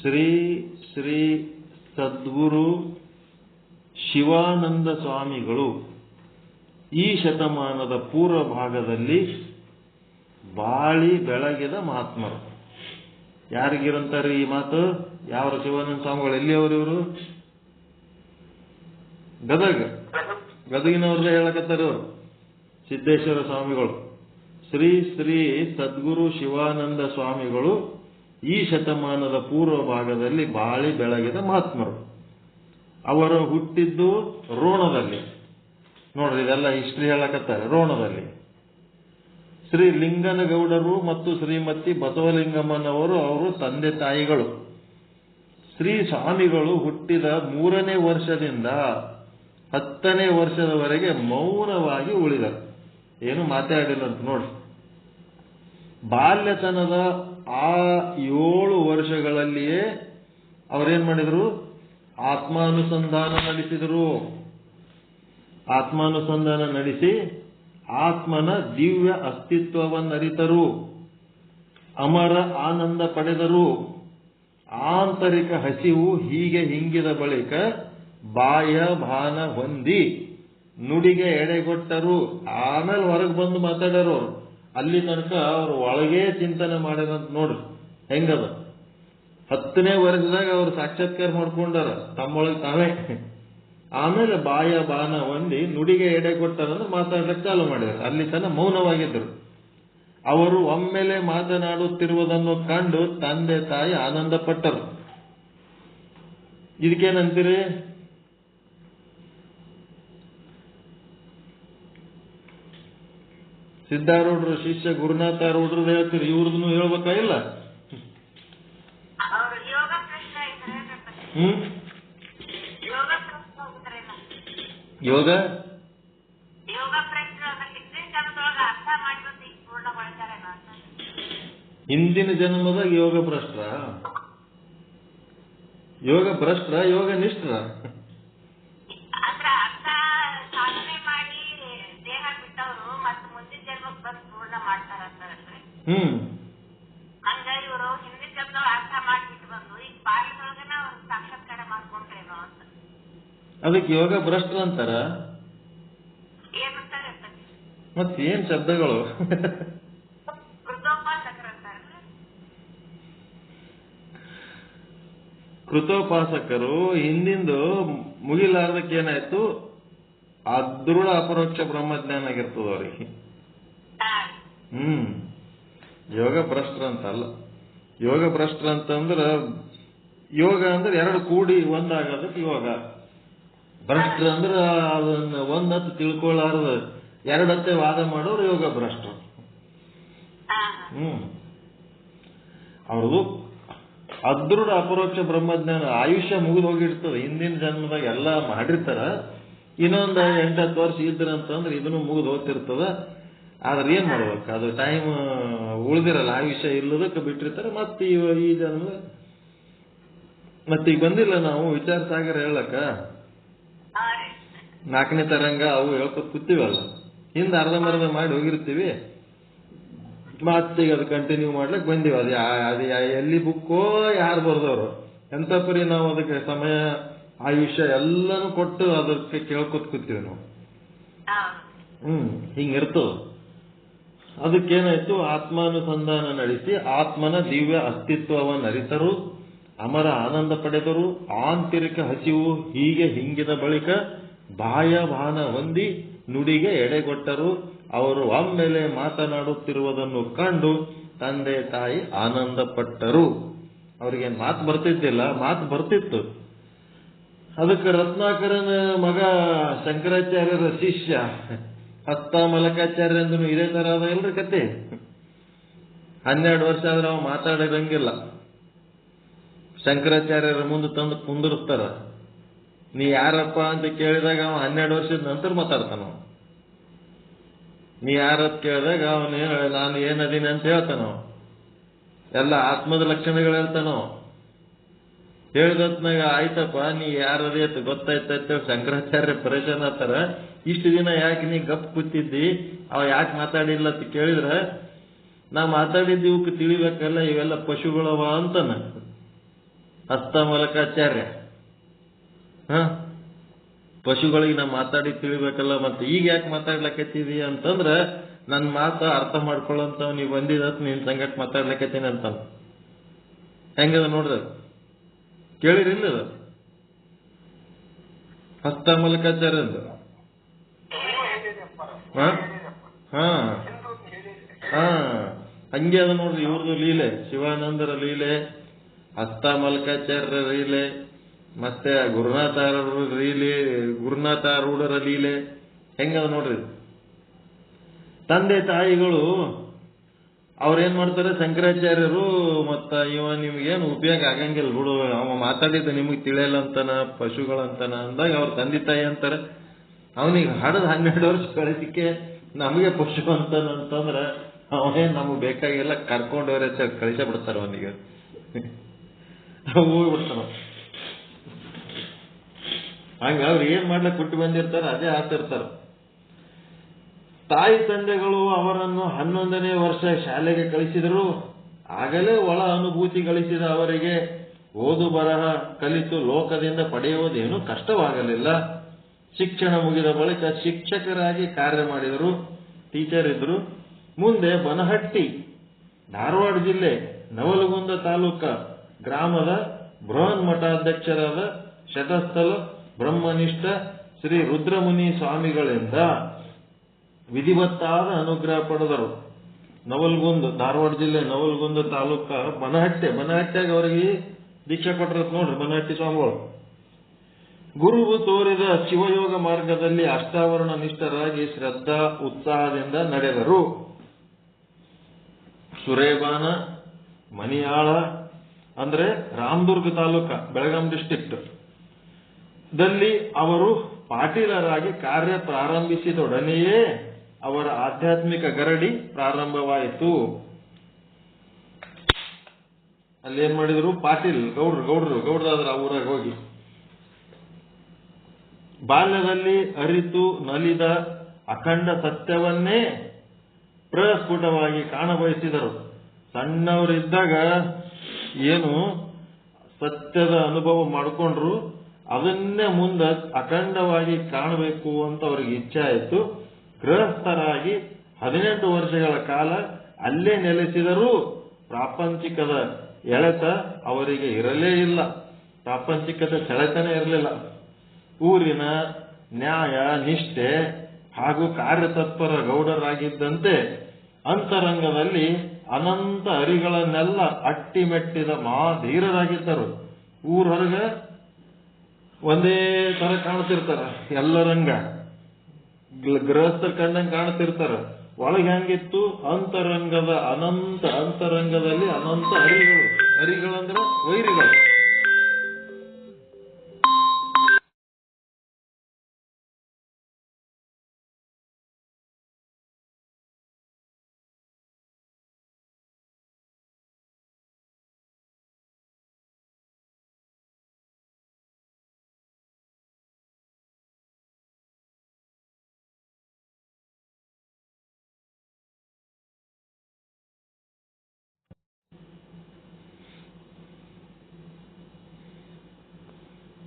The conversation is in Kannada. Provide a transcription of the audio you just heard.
ಶ್ರೀ ಶ್ರೀ ಸದ್ಗುರು ಶಿವಾನಂದ ಸ್ವಾಮಿಗಳು ಈ ಶತಮಾನದ ಪೂರ್ವ ಭಾಗದಲ್ಲಿ ಬಾಳಿ ಬೆಳಗಿದ ಮಹಾತ್ಮರು. ಯಾರಿಗಿರಂತಾರೆ ಈ ಮಾತು? ಯಾವ ಶಿವಾನಂದ ಸ್ವಾಮಿಗಳು? ಎಲ್ಲಿಯವರು ಇವರು? ಗದಗಿನವ್ರದೇ ಹೇಳಕತ್ತಾರೆ ಇವರು. ಸಿದ್ದೇಶ್ವರ ಸ್ವಾಮಿಗಳು. ಶ್ರೀ ಶ್ರೀ ಸದ್ಗುರು ಶಿವಾನಂದ ಸ್ವಾಮಿಗಳು ಈ ಶತಮಾನದ ಪೂರ್ವ ಭಾಗದಲ್ಲಿ ಬಾಳಿ ಬೆಳಗಿದ ಮಹಾತ್ಮರು. ಅವರು ಹುಟ್ಟಿದ್ದು ರೋಣದಲ್ಲಿ. ನೋಡ್ರಿ, ಇದೆಲ್ಲ ಹಿಸ್ಟ್ರಿ ಹೇಳಕತ್ತಾರೆ. ರೋಣದಲ್ಲಿ ಶ್ರೀ ಲಿಂಗನಗೌಡರು ಮತ್ತು ಶ್ರೀಮತಿ ಬಸವಲಿಂಗಮ್ಮನವರು ಅವರು ತಂದೆ ತಾಯಿಗಳು. ಶ್ರೀ ಸ್ವಾಮಿಗಳು ಹುಟ್ಟಿದ 3ನೇ ವರ್ಷದಿಂದ 10ನೇ ವರ್ಷದವರೆಗೆ ಮೌನವಾಗಿ ಉಳಿದರು. ಏನು ಮಾತಾಡಿಲ್ಲ ಅಂತ ನೋಡಿ. ಬಾಲ್ಯತನದ ಆ 7 ವರ್ಷಗಳಲ್ಲಿಯೇ ಅವರೇನ್ ಮಾಡಿದ್ರು? ಆತ್ಮಾನುಸಂಧಾನ ನಡೆಸಿದರು. ಆತ್ಮಾನುಸಂಧಾನ ನಡೆಸಿ ಆತ್ಮನ ದಿವ್ಯ ಅಸ್ತಿತ್ವವನ್ನರಿತರು. ಅಮರ ಆನಂದ ಪಡೆದರು. ಆಂತರಿಕ ಹಸಿವು ಹೀಗೆ ಹಿಂಗಿದ ಬಳಿಕ ಬಾಹ್ಯ ಭಾನ ಹೊಂದಿ ನುಡಿಗೆ ಎಡೆಗೊಟ್ಟರು. ಆಮೇಲೆ ಹೊರಗೆ ಬಂದು ಮಾತಾಡೋರು. ಅಲ್ಲಿ ತನಕ ಅವರು ಒಳಗೆ ಚಿಂತನೆ ಮಾಡಿದಂತ ನೋಡ್ರಿ ಹೆಂಗದ. 10ನೇ ವರ್ಷದಾಗ ಅವರು ಸಾಕ್ಷಾತ್ಕಾರ ಮಾಡ್ಕೊಂಡಾರ ತಮ್ಮೊಳಗೆ ತಾವೇ. ಆಮೇಲೆ ಬಾಹ್ಯ ಬಾನ ಹೊಂದಿ ನುಡಿಗೆ ಎಡೆ ಕೊಟ್ಟಾರಂದ್ರೆ ಮಾತಾಡಕ್ಕೆ ಚಾಲು ಮಾಡಿದರು. ಅಲ್ಲಿ ತನ ಮೌನವಾಗಿದ್ದರು. ಅವರು ಒಮ್ಮೆಲೆ ಮಾತನಾಡುತ್ತಿರುವುದನ್ನು ಕಂಡು ತಂದೆ ತಾಯಿ ಆನಂದ ಪಟ್ಟರು. ಇದಕ್ಕೇನಂತೀರಿ? ಸಿದ್ಧಾರೂಢರು ಶಿಷ್ಯ ಗುರುನಾಥ ರೂಢರದ್ದು ಹೇಳ್ತೀರಿ, ಇವ್ರದನ್ನು ಹೇಳ್ಬೇಕಾ ಇಲ್ಲ? ಯೋಗ ಹಿಂದಿನ ಜನ್ಮದಾಗ ಯೋಗ ಭ್ರಷ್ಟ್ರ, ಯೋಗ ಭ್ರಷ್ಟ್ರ, ಯೋಗ ನಿಷ್ಠರ. ಅದಕ್ಕೆ ಯೋಗ ಭ್ರಷ್ಟ್ರ ಅಂತಾರ. ಮತ್ತೇನ್ ಶಬ್ದಗಳು? ಕೃತೋಪಾಸಕರು ಹಿಂದಿಂದು ಮುಗಿಲಾರ್ದಕ್ಕೆ ಏನಾಯ್ತು? ಅದೃಢ ಅಪರೋಕ್ಷ ಬ್ರಹ್ಮಜ್ಞಾನ ಆಗಿರ್ತದ ಅವ್ರಿಗೆ. ಯೋಗ ಭ್ರಷ್ಟ್ರ ಅಂತಲ್ಲ. ಯೋಗ ಭ್ರಷ್ಟ್ರ ಅಂತಂದ್ರ ಯೋಗ ಅಂದ್ರೆ 2 ಕೂಡಿ ಒಂದಾಗೋದಕ್ಕೆ ಯೋಗ. ಭ್ರಷ್ಟ್ರ ಅಂದ್ರ ಅದನ್ನ ಒಂದತ್ತು ತಿಳ್ಕೊಳ್ಳಾರ್ದ 2 ಹತ್ತೆ ವಾದ ಮಾಡೋರು ಯೋಗ ಭ್ರಷ್ಟ್ರು. ಅವ್ರದು ಅದೃಢ ಅಪರೋಕ್ಷ ಬ್ರಹ್ಮಜ್ಞಾನ. ಆಯುಷ್ಯ ಮುಗಿದು ಹೋಗಿರ್ತದೆ. ಹಿಂದಿನ ಜನ್ಮದಾಗ ಎಲ್ಲ ಮಾಡಿರ್ತಾರ. ಇನ್ನೊಂದು 8-10 ವರ್ಷ ಇದ್ರಂತಂದ್ರೆ ಇದನ್ನು ಮುಗಿದು ಹೋಗ್ತಿರ್ತದ. ಆದ್ರೆ ಏನ್ ಮಾಡ್ಬೇಕು? ಅದು ಟೈಮ್ ಉಳಿದಿರಲ್ಲ. ಆಯುಷ್ಯ ಇಲ್ಲದಕ್ಕೆ ಬಿಟ್ಟಿರ್ತಾರೆ. ಮತ್ತೆ ಈ ಜನ್ಮ ಮತ್ತೀಗ ಬಂದಿಲ್ಲ. ನಾವು ವಿಚಾರ ಸಾಗರ ಹೇಳಕ್ಕ 4ನೇ ತರಂಗ ಅವು ಹೇಳ್ಕೊತ್ ಕೂತೀವಲ್ಲ. ಹಿಂದೆ ಅರ್ಧಂಬರ್ಧ ಮಾಡಿ ಹೋಗಿರ್ತೀವಿ. ಮತ್ತೀಗ ಅದು ಕಂಟಿನ್ಯೂ ಮಾಡ್ಲಿಕ್ಕೆ ಬಂದೀವಿ. ಅದು ಎಲ್ಲಿ ಬುಕ್ಕೋ ಯಾರು ಬರ್ದವ್ರು ಎಂತ ಪರಿ ನಾವು ಅದಕ್ಕೆ ಸಮಯ ಆಯುಷ್ಯ ಎಲ್ಲಾನು ಕೊಟ್ಟು ಅದಕ್ಕೆ ಕೇಳ್ಕೊತ್ ಕೂತೀವಿ ನಾವು. ಹಿಂಗಿರ್ತದ. ಅದಕ್ಕೇನಾಯ್ತು? ಆತ್ಮಾನುಸಂಧಾನ ನಡೆಸಿ ಆತ್ಮನ ದಿವ್ಯ ಅಸ್ತಿತ್ವವನ್ನು ಅರಿತರು. ಅಮರ ಆನಂದ ಪಡೆದರು. ಆಂತರಿಕ ಹಸಿವು ಹೀಗೆ ಹಿಂಗಿದ ಬಳಿಕ ಬಾಹ್ಯ ಭಾನ ಹೊಂದಿ ನುಡಿಗೆ ಎಡೆಗೊಟ್ಟರು. ಅವರು ಒಮ್ಮೆಲೆ ಮಾತನಾಡುತ್ತಿರುವುದನ್ನು ಕಂಡು ತಂದೆ ತಾಯಿ ಆನಂದ ಪಟ್ಟರು. ಅವ್ರಿಗೇನ್ ಮಾತು ಬರ್ತಿದ್ದಿಲ್ಲ, ಮಾತು ಬರ್ತಿತ್ತು. ಅದಕ್ಕೆ ರತ್ನಾಕರನ ಮಗ ಶಂಕರಾಚಾರ್ಯರ ಶಿಷ್ಯ ಹತ್ತ ಮಲಕಾಚಾರ್ಯ ಅಂದ್ರೂ ಇದೇ ತರ ಅದ ಇಲ್ರಿ ಕತೆ. 12 ವರ್ಷ ಆದ್ರೆ ಅವ ಮಾತಾಡಿರಂಗಿಲ್ಲ. ಶಂಕರಾಚಾರ್ಯರ ಮುಂದೆ ತಂದು ಕುಂದಿರ್ತಾರ. ನೀ ಯಾರಪ್ಪ ಅಂತ ಕೇಳಿದಾಗ ಅವ 12 ವರ್ಷದ ನಂತರ ಮಾತಾಡ್ತಾನ. ನೀ ಯಾರತ್ ಕೇಳಿದಾಗ ಅವನೇನು ನಾನು ಏನದೀನಿ ಅಂತ ಹೇಳ್ತಾನ. ಎಲ್ಲ ಆತ್ಮದ ಲಕ್ಷಣಗಳು ಹೇಳ್ತಾನ. ಹೇಳಿದತ್ನಾಗ ಆಯ್ತಪ್ಪ ನೀ ಯಾರದೇ ಗೊತ್ತಾಯ್ತೈತೆ ಶಂಕರಾಚಾರ್ಯ ಪರೇಶಾನ್ ಆತಾರ. ಇಷ್ಟು ದಿನ ಯಾಕೆ ನೀ ಗಪ್ ಕೂತಿದ್ದಿ, ಅವ ಯಾಕೆ ಮಾತಾಡಿಲ್ಲ ಅಂತ ಕೇಳಿದ್ರ ನಾ ಮಾತಾಡಿದ್ದು ಇವಕ್ಕೆ ತಿಳಿಬೇಕಲ್ಲ, ಇವೆಲ್ಲ ಪಶುಗಳವ ಅಂತಾನ. ಹಸ್ತಮಲಕಾಚಾರ್ಯ. ಪಶುಗಳಿಗೆ ನಾ ಮಾತಾಡಿ ತಿಳಿಬೇಕಲ್ಲ, ಮತ್ತೆ ಈಗ ಯಾಕೆ ಮಾತಾಡ್ಲಕತ್ತೀವಿ ಅಂತಂದ್ರ ನನ್ನ ಮಾತ ಅರ್ಥ ಮಾಡ್ಕೊಳ್ಳಂತ ನೀವು ಬಂದಿದ ನಿನ್ ಸಂಗಟ್ ಮಾತಾಡ್ಲಕತ್ತೀನಿ ಅಂತ. ಹೆಂಗದ ನೋಡ್ರಿ, ಕೇಳಿರಿಲ್ಲ ಅದು ಹಸ್ತಮಲಕಾಚಾರ್ಯ ಅಂತ. ಹಂಗೆ ಅದ ನೋಡ್ರಿ ಇವ್ರದ್ದು ಲೀಲೆ, ಶಿವಾನಂದರ ಲೀಲೆ, ಹಸ್ತಮಲಕಾಚಾರ್ಯರ ಲೀಲೆ, ಮತ್ತೆ ಗುರುನಾಥಾರೂಢರ ಲೀಲೆ ಹೆಂಗದ ನೋಡ್ರಿ. ತಂದೆ ತಾಯಿಗಳು ಅವ್ರೇನ್ ಮಾಡ್ತಾರೆ, ಶಂಕರಾಚಾರ್ಯರು ಮತ್ತ ನಿಮ್ಗೇನು ಉಪಯೋಗ ಆಗಂಗಿಲ್ಲ ಬಿಡು, ಅವ ಮಾತಾಡಿದ್ದು ನಿಮಗ್ ತಿಳಿಯಲ್ಲ ಅಂತಾನ, ಪಶುಗಳಂತಾನ ಅಂದಾಗ ಅವ್ರ ತಂದೆ ತಾಯಿ ಅಂತಾರೆ ಅವನಿಗೆ ಹಡದ್ 12 ವರ್ಷ ಕಳಿಸಿಕೆ ನಮಗೆ ಪಶು ಅಂತಂದ್ರ ಅವನೇನ್ ನಮಗ್ ಬೇಕಾಗಿಲ್ಲ, ಕರ್ಕೊಂಡವ್ರೆ ಕಳಿಸ ಬಿಡ್ತಾರ ಅವನಿಗೆ, ಹೋಗ್ಬಿಡ್ತಾನ. ಹಂಗ ಅವ್ರು ಏನ್ ಮಾಡ್ಲಿಕ್ಕೆ ಬಿಟ್ಟು ಬಂದಿರ್ತಾರ ಅದೇ ಆತಿರ್ತಾರ. ತಾಯಿ ತಂದೆಗಳು ಅವರನ್ನು 11ನೇ ವರ್ಷ ಶಾಲೆಗೆ ಕಳಿಸಿದರು. ಆಗಲೇ ಒಳ ಅನುಭೂತಿ ಗಳಿಸಿದ ಅವರಿಗೆ ಓದು ಬರಹ ಕಲಿತು ಲೋಕದಿಂದ ಪಡೆಯುವುದೇನು ಕಷ್ಟವಾಗಲಿಲ್ಲ. ಶಿಕ್ಷಣ ಮುಗಿದ ಬಳಿಕ ಶಿಕ್ಷಕರಾಗಿ ಕಾರ್ಯ ಮಾಡಿದರು, ಟೀಚರ್ ಇದ್ರು. ಮುಂದೆ ಬನಹಟ್ಟಿ, ಧಾರವಾಡ ಜಿಲ್ಲೆ ನವಲಗುಂದ ತಾಲೂಕ ಗ್ರಾಮದ ಬೃಹನ್ ಮಠಾಧ್ಯಕ್ಷರಾದ ಶತಸ್ಥಲ ಬ್ರಹ್ಮನಿಷ್ಠ ಶ್ರೀ ರುದ್ರಮುನಿ ಸ್ವಾಮಿಗಳಿಂದ ವಿಧಿವತ್ತಾದ ಅನುಗ್ರಹ ಪಡೆದರು. ಧಾರವಾಡ ಜಿಲ್ಲೆ ನವಲಗುಂದ ತಾಲೂಕ ಬನಹಟ್ಟಿಯಾಗ ಅವರಿಗೆ ದೀಕ್ಷಾ ಕೊಟ್ಟರತ್ ನೋಡ್ರಿ ಬನಹಟ್ಟಿ ಸ್ವಾಮಿಗಳು. ಗುರುವು ತೋರಿದ ಶಿವಯೋಗ ಮಾರ್ಗದಲ್ಲಿ ಅಷ್ಟಾವರಣ ನಿಷ್ಠರಾಗಿ ಶ್ರದ್ಧಾ ಉತ್ಸಾಹದಿಂದ ನಡೆದರು. ಸುರೇಬಾನ, ಮನಿಯಾಳ ಅಂದ್ರೆ ರಾಮದುರ್ಗ ತಾಲೂಕ, ಬೆಳಗಾಂ ಡಿಸ್ಟ್ರಿಕ್ಟ್ ದಲ್ಲಿ ಅವರು ಪಾಟೀಲರಾಗಿ ಕಾರ್ಯ ಪ್ರಾರಂಭಿಸಿದೊಡನೆಯೇ ಅವರ ಆಧ್ಯಾತ್ಮಿಕ ಗರಡಿ ಪ್ರಾರಂಭವಾಯಿತು. ಅಲ್ಲೇನ್ ಮಾಡಿದ್ರು, ಪಾಟೀಲ್ ಗೌಡ್ರಾದ್ರ ಆ ಊರಾಗ ಹೋಗಿ ಬಾಲ್ಯದಲ್ಲಿ ಅರಿತು ನಲಿದ ಅಖಂಡ ಸತ್ಯವನ್ನೇ ಪ್ರಸ್ಫುಟವಾಗಿ ಕಾಣಬಯಸಿದರು. ಸಣ್ಣವರಿದ್ದಾಗ ಏನು ಸತ್ಯದ ಅನುಭವ ಮಾಡಿಕೊಂಡ್ರು ಅದನ್ನೇ ಮುಂದೆ ಅಖಂಡವಾಗಿ ಕಾಣಬೇಕು ಅಂತ ಅವರಿಗೆ ಇಚ್ಛೆ ಆಯಿತು. ಗೃಹಸ್ಥರಾಗಿ 18 ವರ್ಷಗಳ ಕಾಲ ಅಲ್ಲೇ ನೆಲೆಸಿದರೂ ಪ್ರಾಪಂಚಿಕದ ಎಳೆತ ಅವರಿಗೆ ಇರಲೇ ಇಲ್ಲ. ಪ್ರಾಪಂಚಿಕದ ಸೆಳೆತನೇ ಇರಲಿಲ್ಲ. ಊರಿನ ನ್ಯಾಯ ನಿಷ್ಠೆ ಹಾಗೂ ಕಾರ್ಯತತ್ಪರ ಗೌಡರಾಗಿದ್ದಂತೆ ಅಂತರಂಗದಲ್ಲಿ ಅನಂತ ಅರಿಗಳನ್ನೆಲ್ಲ ಅಟ್ಟಿಮೆಟ್ಟಿದ ಮಹಾಧೀರರಾಗಿದ್ದರು. ಊರೊರಗ ಒಂದೇ ತರ ಕಾಣ್ತಿರ್ತಾರ, ಎಲ್ಲರಂಗ ಗೃಹಸ್ಥರ ಕಂಡಂಗೆ ಕಾಣ್ತಿರ್ತಾರ. ಒಳಗೆ ಹೆಂಗಿತ್ತು, ಅಂತರಂಗದಲ್ಲಿ ಅನಂತ ಅರಿಗಳಂದ್ರೆ ವೈರಿಗಳು.